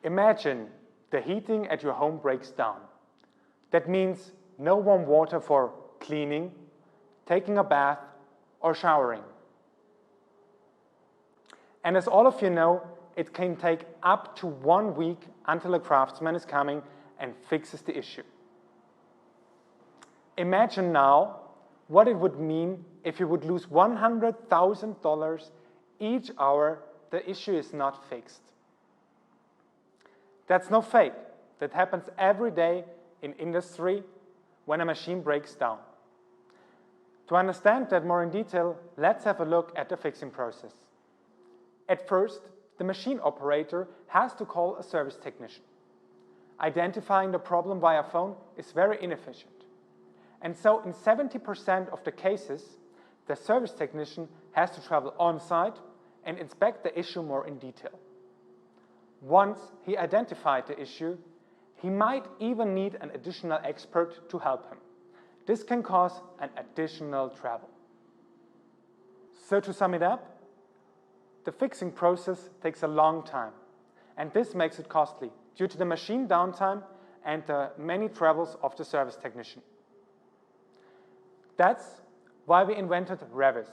Imagine the heating at your home breaks down. That means no warm water for cleaning, taking a bath, or showering. And as all of you know, it can take up to 1 week until a craftsman is coming and fixes the issue. Imagine now what it would mean if you would lose $100,000 each hour the issue is not fixed. That's no fake. That happens every day in industry when a machine breaks down. To understand that more in detail, let's have a look at the fixing process. At first, the machine operator has to call a service technician. Identifying the problem via phone is very inefficient. And so in 70% of the cases, the service technician has to travel on-site and inspect the issue more in detail. Once he identified the issue, he might even need an additional expert to help him. This can cause an additional travel. So to sum it up, the fixing process takes a long time, and this makes it costly due to the machine downtime and the many travels of the service technician. That's why we invented Revis.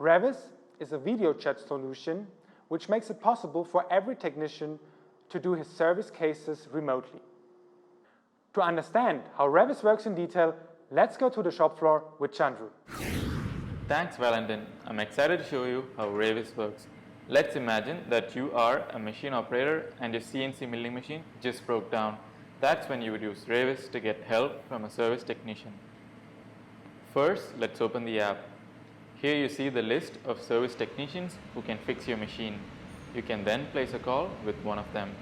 Revis is a video chat solution which makes it possible for every technician to do his service cases remotely. To understand how Revis works in detail, let's go to the shop floor with Chandru. Thanks, Valentin. I'm excited to show you how Revis works. Let's imagine that you are a machine operator and your CNC milling machine just broke down. That's when you would use Revis to get help from a service technician. First, let's open the app. Here you see the list of service technicians who can fix your machine. You can then place a call with one of them.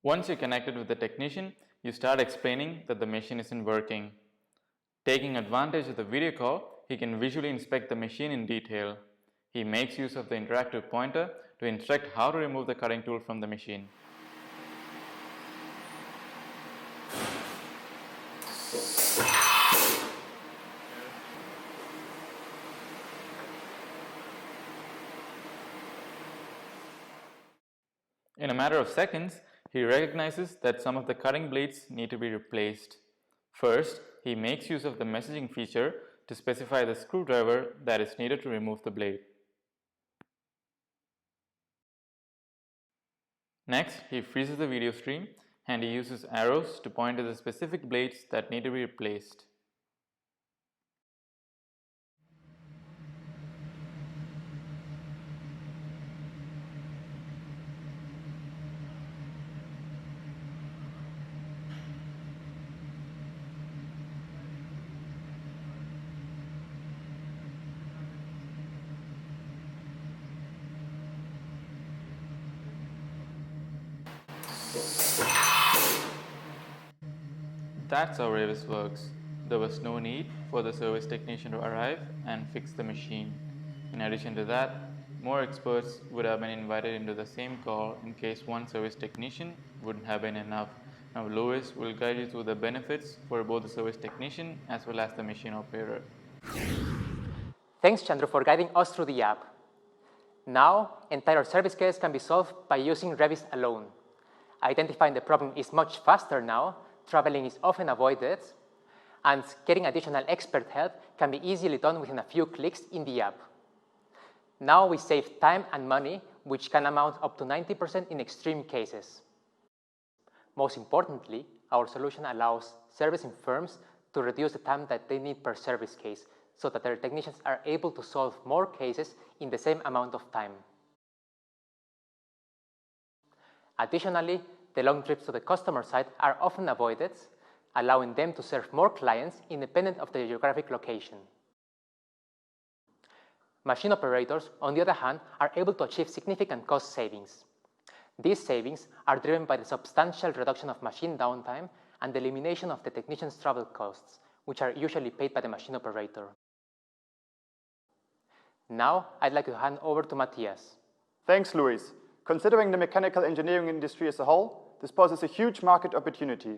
Once you're connected with the technician, you start explaining that the machine isn't working. Taking advantage of the video call, he can visually inspect the machine in detail. He makes use of the interactive pointer to instruct how to remove the cutting tool from the machine. In a matter of seconds, he recognizes that some of the cutting blades need to be replaced. First, he makes use of the messaging feature to specify the screwdriver that is needed to remove the blade. Next, he freezes the video stream and he uses arrows to point to the specific blades that need to be replaced. That's how Revis works. There was no need for the service technician to arrive and fix the machine. In addition to that, more experts would have been invited into the same call in case one service technician wouldn't have been enough. Now Louis will guide you through the benefits for both the service technician as well as the machine operator. Thanks, Chandru, for guiding us through the app. Now, entire service cases can be solved by using Revis alone. Identifying the problem is much faster now, traveling is often avoided, and getting additional expert help can be easily done within a few clicks in the app. Now we save time and money, which can amount up to 90% in extreme cases. Most importantly, our solution allows servicing firms to reduce the time that they need per service case, so that their technicians are able to solve more cases in the same amount of time. Additionally, the long trips to the customer site are often avoided, allowing them to serve more clients independent of their geographic location. Machine operators, on the other hand, are able to achieve significant cost savings. These savings are driven by the substantial reduction of machine downtime and the elimination of the technician's travel costs, which are usually paid by the machine operator. Now, I'd like to hand over to Matthias. Thanks, Luis. Considering the mechanical engineering industry as a whole, this poses a huge market opportunity.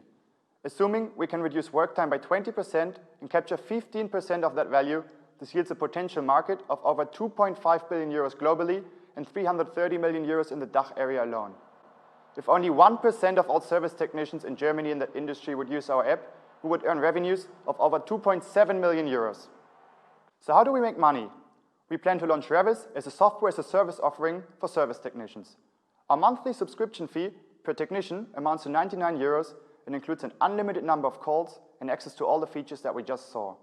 Assuming we can reduce work time by 20% and capture 15% of that value, this yields a potential market of over 2.5 billion euros globally and 330 million euros in the DACH area alone. If only 1% of all service technicians in Germany in that industry would use our app, we would earn revenues of over 2.7 million euros. So how do we make money? We plan to launch Revis as a software as a service offering for service technicians. Our monthly subscription fee per technician amounts to 99 euros and includes an unlimited number of calls and access to all the features that we just saw.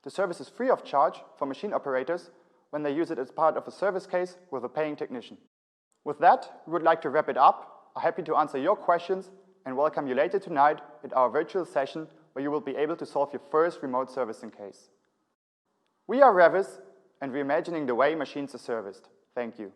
The service is free of charge for machine operators when they use it as part of a service case with a paying technician. With that, we would like to wrap it up. I'm happy to answer your questions and welcome you later tonight at our virtual session where you will be able to solve your first remote servicing case. We are Revis and reimagining the way machines are serviced. Thank you.